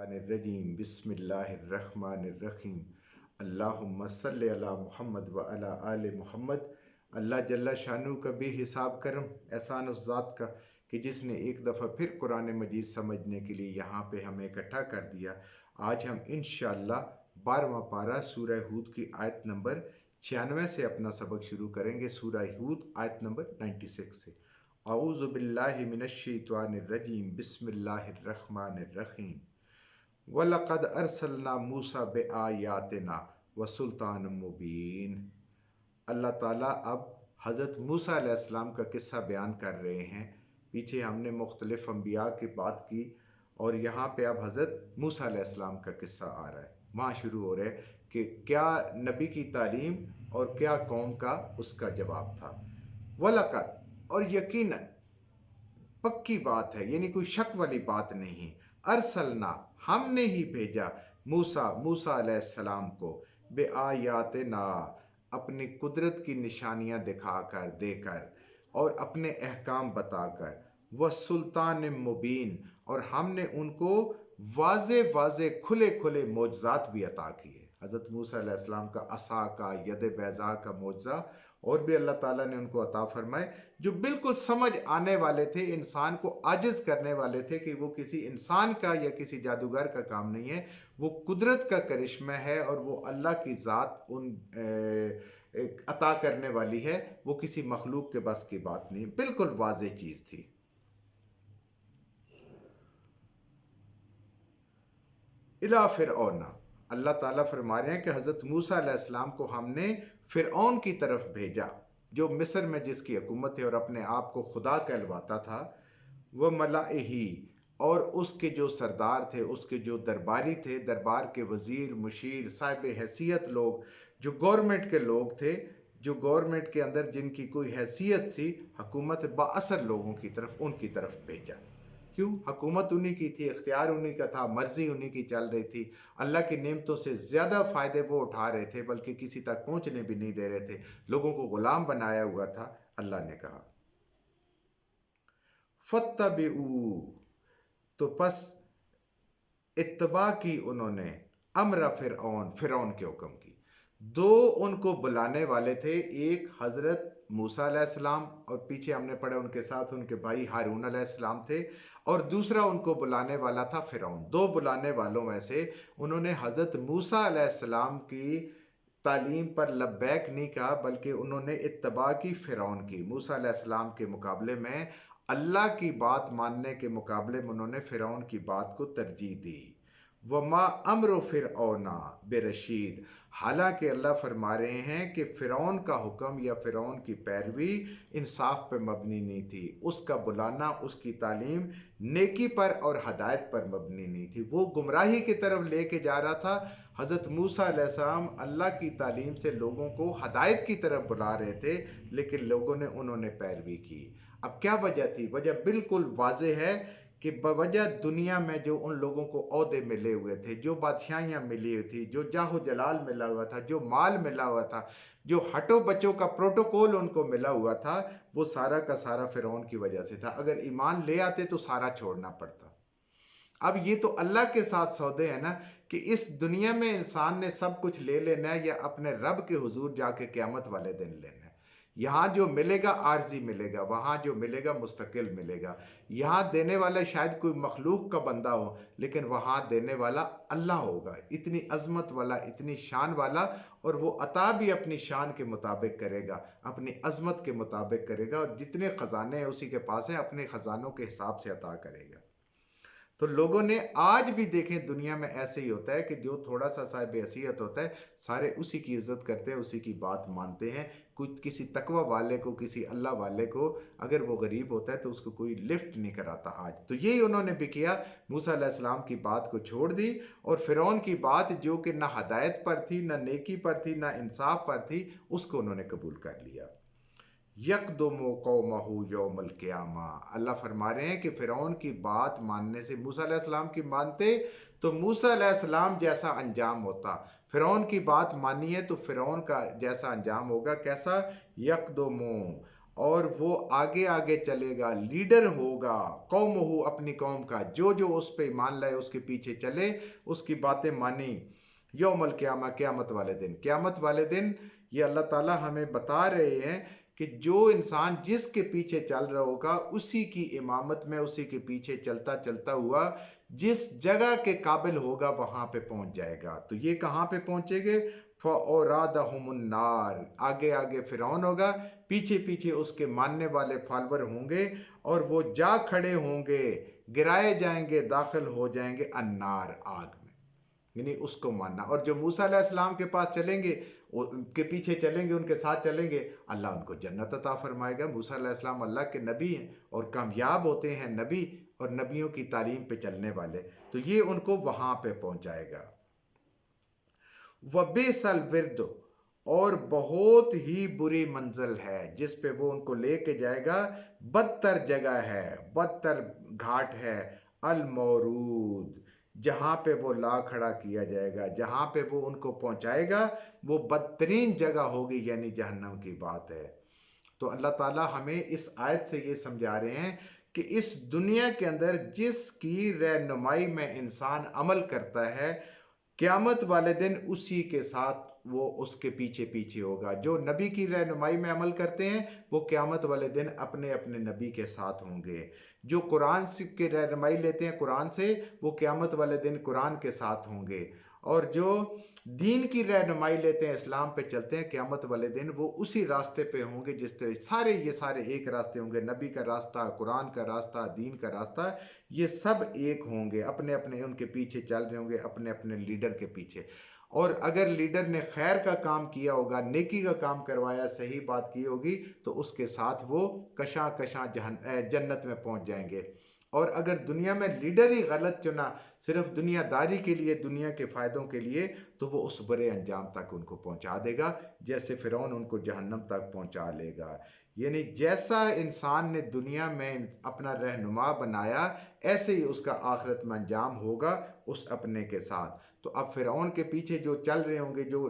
الرجیم بسم اللہ الرحمن الرحیم اللہم صلی علی محمد و علی آل محمد۔ اللہ جل شانہ کا بے حساب کرم احسان اس ذات کا کہ جس نے ایک دفعہ پھر قرآن مجید سمجھنے کے لیے یہاں پہ ہمیں اکٹھا کر دیا۔ آج ہم انشاءاللہ 12واں پارہ سورہ ہود کی آیت نمبر 96 سے اپنا سبق شروع کریں گے۔ سورہ ہود آیت نمبر 96 سے۔ اعوذ باللہ من الشیطان الرجیم بسم اللہ الرحمن الرحیم وَلَقَدْ أَرْسَلْنَا مُوسَى بِآيَاتِنَا وَسُلْطَانٍ مُبِينٍ۔ اللہ تعالیٰ اب حضرت موسیٰ علیہ السلام کا قصہ بیان کر رہے ہیں۔ پیچھے ہم نے مختلف انبیاء کی بات کی اور یہاں پہ اب حضرت موسیٰ علیہ السلام کا قصہ آ رہا ہے۔ وہاں شروع ہو رہا ہے کہ کیا نبی کی تعلیم اور کیا قوم کا اس کا جواب تھا۔ وَلَقَدْ، اور یقیناً پکی بات ہے، یعنی کوئی شک والی بات نہیں، ارسلنا، ہم نے ہی بھیجا، موسیٰ علیہ السلام کو، بآیاتنا، اپنی قدرت کی نشانیاں دکھا کر، دے کر، اور اپنے احکام بتا کر، وسلطان مبین، اور ہم نے ان کو واضح واضح کھلے کھلے معجزات بھی عطا کیے۔ حضرت موسیٰ علیہ السلام کا عصا کا، ید بیضاء کا معجزہ اور بھی اللہ تعالیٰ نے ان کو عطا فرمائے، جو بالکل سمجھ آنے والے تھے، انسان کو عاجز کرنے والے تھے کہ وہ کسی انسان کا یا کسی جادوگر کا کام نہیں ہے، وہ قدرت کا کرشمہ ہے اور وہ اللہ کی ذات ان عطا کرنے والی ہے، وہ کسی مخلوق کے بس کی بات نہیں، بالکل واضح چیز تھی۔ اِلیٰ فرعون، اللہ تعالیٰ فرما رہے ہیں کہ حضرت موسیٰ علیہ السلام کو ہم نے فرعون کی طرف بھیجا، جو مصر میں جس کی حکومت تھی اور اپنے آپ کو خدا کہلواتا تھا، وہ ملائہی، اور اس کے جو سردار تھے، اس کے جو درباری تھے، دربار کے وزیر، مشیر، صاحب حیثیت لوگ، جو گورنمنٹ کے لوگ تھے، جو گورنمنٹ کے اندر جن کی کوئی حیثیت سی، حکومت بااثر لوگوں کی طرف، ان کی طرف بھیجا۔ کیوں؟ حکومت انہی کی تھی، اختیار انہی کا تھا، مرضی انہی کی چل رہی تھی، اللہ کی نعمتوں سے زیادہ فائدے وہ اٹھا رہے تھے، بلکہ کسی تک پہنچنے بھی نہیں دے رہے تھے، لوگوں کو غلام بنایا ہوا تھا۔ اللہ نے کہا فَاتَّبِعُوا، تو پس اتباع کی انہوں نے، امر فرعون کے حکم کی۔ دو ان کو بلانے والے تھے، ایک حضرت موسیٰ علیہ السلام اور پیچھے ہم نے پڑھا ان کے ساتھ ان کے بھائی ہارون علیہ السلام تھے، اور دوسرا ان کو بلانے والا تھا فرعون۔ دو بلانے والوں میں سے انہوں نے حضرت موسیٰ علیہ السلام کی تعلیم پر لبیک نہیں کہا، بلکہ انہوں نے اتباع کی فرعون کی۔ موسیٰ علیہ السلام کے مقابلے میں، اللہ کی بات ماننے کے مقابلے میں انہوں نے فرعون کی بات کو ترجیح دی۔ وما امر فرعون برشید، حالانکہ اللہ فرما رہے ہیں کہ فرعون کا حکم یا فرعون کی پیروی انصاف پہ مبنی نہیں تھی، اس کا بلانا، اس کی تعلیم نیکی پر اور ہدایت پر مبنی نہیں تھی، وہ گمراہی کی طرف لے کے جا رہا تھا۔ حضرت موسیٰ علیہ السلام اللہ کی تعلیم سے لوگوں کو ہدایت کی طرف بلا رہے تھے، لیکن لوگوں نے انہوں نے پیروی کی۔ اب کیا وجہ تھی؟ وجہ بالکل واضح ہے کہ بوجہ دنیا میں جو ان لوگوں کو عہدے ملے ہوئے تھے، جو بادشاہیاں ملی ہوئی تھی، جو جاہ و جلال ملا ہوا تھا، جو مال ملا ہوا تھا، جو ہٹو بچوں کا پروٹوکول ان کو ملا ہوا تھا، وہ سارا کا سارا فرعون کی وجہ سے تھا۔ اگر ایمان لے آتے تو سارا چھوڑنا پڑتا۔ اب یہ تو اللہ کے ساتھ سودے ہیں نا، کہ اس دنیا میں انسان نے سب کچھ لے لینا ہے یا اپنے رب کے حضور جا کے قیامت والے دن لینا ہے۔ یہاں جو ملے گا عارضی ملے گا، وہاں جو ملے گا مستقل ملے گا۔ یہاں دینے والا شاید کوئی مخلوق کا بندہ ہو، لیکن وہاں دینے والا اللہ ہوگا، اتنی عظمت والا، اتنی شان والا، اور وہ عطا بھی اپنی شان کے مطابق کرے گا، اپنی عظمت کے مطابق کرے گا، اور جتنے خزانے ہیں اسی کے پاس ہیں، اپنے خزانوں کے حساب سے عطا کرے گا۔ تو لوگوں نے آج بھی دیکھیں دنیا میں ایسے ہی ہوتا ہے کہ جو تھوڑا سا صاحب حیثیت ہوتا ہے، سارے اسی کی عزت کرتے ہیں، اسی کی بات مانتے ہیں۔ کسی تقوی والے کو، کسی اللہ والے کو اگر وہ غریب ہوتا ہے تو اس کو کوئی لفٹ نہیں کراتا آج۔ تو یہی انہوں نے بھی کیا، موسیٰ علیہ السلام کی بات کو چھوڑ دی، اور فرعون کی بات جو کہ نہ ہدایت پر تھی، نہ نیکی پر تھی، نہ انصاف پر تھی، اس کو انہوں نے قبول کر لیا۔ یقدم قومہ یوم القیامہ، اللہ فرما رہے ہیں کہ فرعون کی بات ماننے سے، موسیٰ علیہ السلام کی مانتے تو موسیٰ علیہ السلام جیسا انجام ہوتا، فرعون کی بات مانی ہے تو فرعون کا جیسا انجام ہوگا۔ کیسا؟ یقدم، اور وہ آگے آگے چلے گا، لیڈر ہوگا، قوم ہو اپنی قوم کا، جو جو اس پہ ایمان لائے اس کے پیچھے چلے، اس کی باتیں مانی۔ یوم القیامہ، قیامت والے دن، قیامت والے دن یہ اللہ تعالیٰ ہمیں بتا رہے ہیں کہ جو انسان جس کے پیچھے چل رہا ہوگا اسی کی امامت میں، اسی کے پیچھے چلتا چلتا ہوا جس جگہ کے قابل ہوگا وہاں پہ پہنچ جائے گا۔ تو یہ کہاں پہ پہنچے گے؟ فَأَوْرَادَهُمُ النَّارِ، آگے آگے فرعون ہوگا، پیچھے پیچھے اس کے ماننے والے فالور ہوں گے، اور وہ جا کھڑے ہوں گے، گرائے جائیں گے، داخل ہو جائیں گے النار، آگ میں، یعنی اس کو ماننا۔ اور جو موسیٰ علیہ السلام کے پاس چلیں گے، ان کے پیچھے چلیں گے، ان کے ساتھ چلیں گے، اللہ ان کو جنت عطا فرمائے گا۔ موسیٰ علیہ السلام اللہ کے نبی ہیں، اور کامیاب ہوتے ہیں نبی اور نبیوں کی تعلیم پہ چلنے والے، تو یہ ان کو وہاں پہ پہنچائے گا۔ وَبِئْسَ الْوِرْدُ، اور بہت ہی بری منزل ہے جس پہ وہ ان کو لے کے جائے گا، بدتر جگہ ہے، بدتر گھاٹ ہے، المورود، جہاں پہ وہ لا کھڑا کیا جائے گا، جہاں پہ وہ ان کو پہنچائے گا وہ بدترین جگہ ہوگی، یعنی جہنم کی بات ہے۔ تو اللہ تعالیٰ ہمیں اس آیت سے یہ سمجھا رہے ہیں کہ اس دنیا کے اندر جس کی رہنمائی میں انسان عمل کرتا ہے، قیامت والے دن اسی کے ساتھ وہ اس کے پیچھے پیچھے ہوگا۔ جو نبی کی رہنمائی میں عمل کرتے ہیں وہ قیامت والے دن اپنے اپنے نبی کے ساتھ ہوں گے۔ جو قرآن کی رہنمائی لیتے ہیں قرآن سے، وہ قیامت والے دن قرآن کے ساتھ ہوں گے، اور جو دین کی رہنمائی لیتے ہیں، اسلام پہ چلتے ہیں، قیامت والے دن وہ اسی راستے پہ ہوں گے جس طرح یہ سارے ایک راستے ہوں گے، نبی کا راستہ، قرآن کا راستہ، دین کا راستہ، یہ سب ایک ہوں گے، اپنے اپنے ان کے پیچھے چل رہے ہوں گے، اپنے اپنے لیڈر کے پیچھے۔ اور اگر لیڈر نے خیر کا کام کیا ہوگا، نیکی کا کام کروایا، صحیح بات کی ہوگی، تو اس کے ساتھ وہ کشاں کشاں جنت میں پہنچ جائیں گے۔ اور اگر دنیا میں لیڈر ہی غلط چنا، صرف دنیا داری کے لیے، دنیا کے فائدوں کے لیے، تو وہ اس برے انجام تک ان کو پہنچا دے گا، جیسے فرعون ان کو جہنم تک پہنچا لے گا۔ یعنی جیسا انسان نے دنیا میں اپنا رہنما بنایا، ایسے ہی اس کا آخرت میں انجام ہوگا اس اپنے کے ساتھ۔ تو اب فرعون کے پیچھے جو چل رہے ہوں گے، جو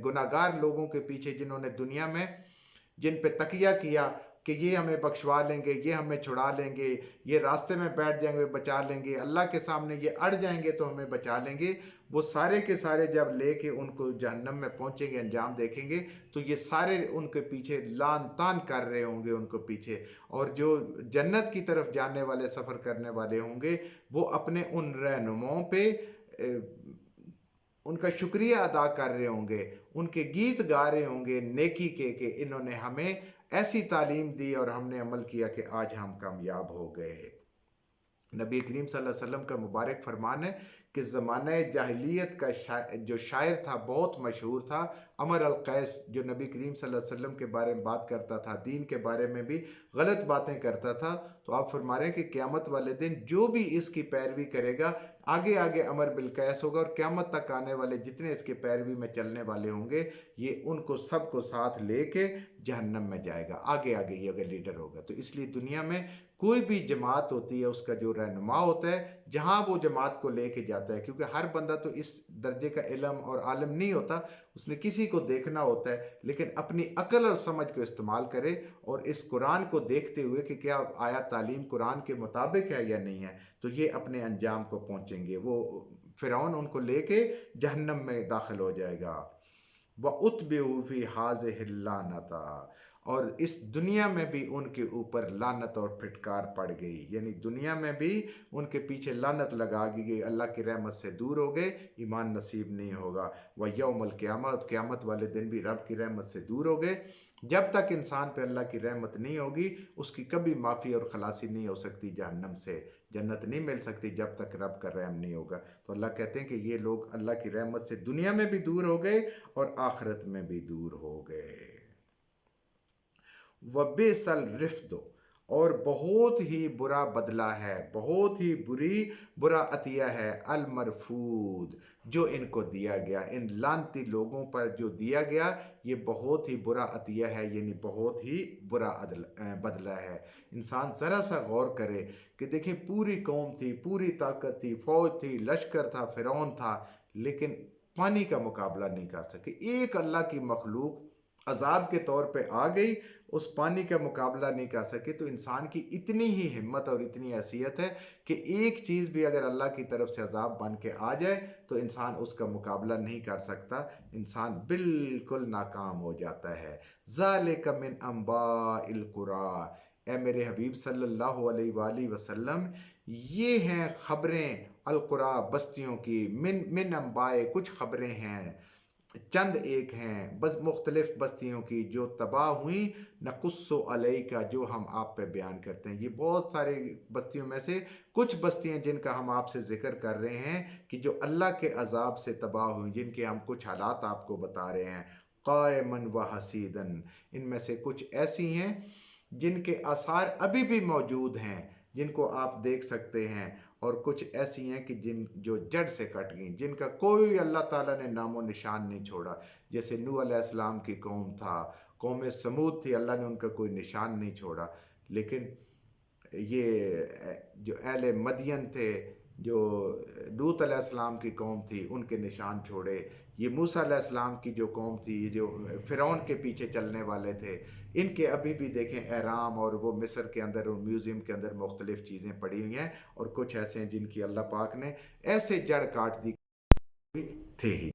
گناہگار لوگوں کے پیچھے جنہوں نے دنیا میں جن پہ تکیہ کیا کہ یہ ہمیں بخشوا لیں گے، یہ ہمیں چھڑا لیں گے، یہ راستے میں بیٹھ جائیں گے بچا لیں گے، اللہ کے سامنے یہ اڑ جائیں گے تو ہمیں بچا لیں گے، وہ سارے کے سارے جب لے کے ان کو جہنم میں پہنچیں گے، انجام دیکھیں گے، تو یہ سارے ان کے پیچھے لان تان کر رہے ہوں گے ان کو پیچھے، اور جو جنت کی طرف جانے والے، سفر کرنے والے ہوں گے، وہ اپنے ان رہنماؤں پہ ان کا شکریہ ادا کر رہے ہوں گے، ان کے گیت گا رہے ہوں گے نیکی کے، کہ انہوں نے ہمیں ایسی تعلیم دی اور ہم نے عمل کیا کہ آج ہم کامیاب ہو گئے۔ نبی کریم صلی اللہ علیہ وسلم کا مبارک فرمان ہے کہ زمانہ جاہلیت کا جو شاعر تھا، بہت مشہور تھا، امر القیس، جو نبی کریم صلی اللہ علیہ وسلم کے بارے میں بات کرتا تھا، دین کے بارے میں بھی غلط باتیں کرتا تھا، تو آپ فرما رہے ہیں کہ قیامت والے دن جو بھی اس کی پیروی کرے گا، آگے آگے امر بالقیس ہوگا، اور قیامت تک آنے والے جتنے اس کے پیروی میں چلنے والے ہوں گے، یہ ان کو سب کو ساتھ لے کے جہنم میں جائے گا، آگے آگے یہ اگر لیڈر ہوگا۔ تو اس لیے دنیا میں کوئی بھی جماعت ہوتی ہے، اس کا جو رہنما ہوتا ہے، جہاں وہ جماعت کو لے کے جاتا ہے، کیونکہ ہر بندہ تو اس درجے کا علم اور عالم نہیں ہوتا، اس نے کسی کو دیکھنا ہوتا ہے، لیکن اپنی عقل اور سمجھ کو استعمال کرے، اور اس قرآن کو دیکھتے ہوئے کہ کیا آیا تعلیم قرآن کے مطابق ہے یا نہیں ہے، تو یہ اپنے انجام کو پہنچیں گے۔ وہ فرعون ان کو لے کے جہنم میں داخل ہو جائے گا۔ وَأُتْبِعُوا فِي هَٰذِهِ اللَّعْنَةَ، اور اس دنیا میں بھی ان کے اوپر لعنت اور پھٹکار پڑ گئی، یعنی دنیا میں بھی ان کے پیچھے لعنت لگا دی گئی، اللہ کی رحمت سے دور ہو گئے، ایمان نصیب نہیں ہوگا۔ وَيَوْمَ الْقِيَامَةِ، قیامت والے دن بھی رب کی رحمت سے دور ہو گئے۔ جب تک انسان پہ اللہ کی رحمت نہیں ہوگی، اس کی کبھی معافی اور خلاصی نہیں ہو سکتی جہنم سے، جنت نہیں مل سکتی جب تک رب کا رحم نہیں ہوگا۔ تو اللہ کہتے ہیں کہ یہ لوگ اللہ کی رحمت سے دنیا میں بھی دور ہو گئے اور آخرت میں بھی دور ہو گئے۔ وَبِئْسَ الرِّفْدُ، اور بہت ہی برا بدلہ ہے، بہت ہی برا عطیہ ہے، المرفود، جو ان کو دیا گیا، ان لعنتی لوگوں پر جو دیا گیا، یہ بہت ہی برا عطیہ ہے، یعنی بہت ہی برا بدلہ ہے۔ انسان ذرا سا غور کرے کہ دیکھیں، پوری قوم تھی، پوری طاقت تھی، فوج تھی، لشکر تھا، فرعون تھا، لیکن پانی کا مقابلہ نہیں کر سکے۔ ایک اللہ کی مخلوق عذاب کے طور پہ آ گئی اس پانی کا مقابلہ نہیں کر سکے، تو انسان کی اتنی ہی ہمت اور اتنی حیثیت ہے کہ ایک چیز بھی اگر اللہ کی طرف سے عذاب بن کے آ جائے تو انسان اس کا مقابلہ نہیں کر سکتا، انسان بالکل ناکام ہو جاتا ہے۔ ذالک من انباء القری، اے میرے حبیب صلی اللہ علیہ وآلہ وسلم، یہ ہیں خبریں القری بستیوں کی، من انباء کچھ خبریں ہیں، چند ایک ہیں بس مختلف بستیوں کی جو تباہ ہوئیں، نقص علیک کا جو ہم آپ پہ بیان کرتے ہیں۔ یہ بہت سارے بستیوں میں سے کچھ بستیاں جن کا ہم آپ سے ذکر کر رہے ہیں کہ جو اللہ کے عذاب سے تباہ ہوئیں، جن کے ہم کچھ حالات آپ کو بتا رہے ہیں، قائمن و حسیدن، ان میں سے کچھ ایسی ہیں جن کے آثار ابھی بھی موجود ہیں، جن کو آپ دیکھ سکتے ہیں، اور کچھ ایسی ہیں کہ جو جڑ سے کٹ گئیں، جن کا کوئی اللہ تعالیٰ نے نام و نشان نہیں چھوڑا، جیسے نوح علیہ السلام کی قوم تھا، قوم سمود تھی، اللہ نے ان کا کوئی نشان نہیں چھوڑا۔ لیکن یہ جو اہل مدین تھے، جو لوط علیہ السلام کی قوم تھی، ان کے نشان چھوڑے۔ یہ موسیٰ علیہ السلام کی جو قوم تھی، یہ جو فرعون کے پیچھے چلنے والے تھے، ان کے ابھی بھی دیکھیں احرام اور وہ مصر کے اندر اور میوزیم کے اندر مختلف چیزیں پڑی ہوئی ہیں، اور کچھ ایسے ہیں جن کی اللہ پاک نے ایسے جڑ کاٹ دی تھے ہی۔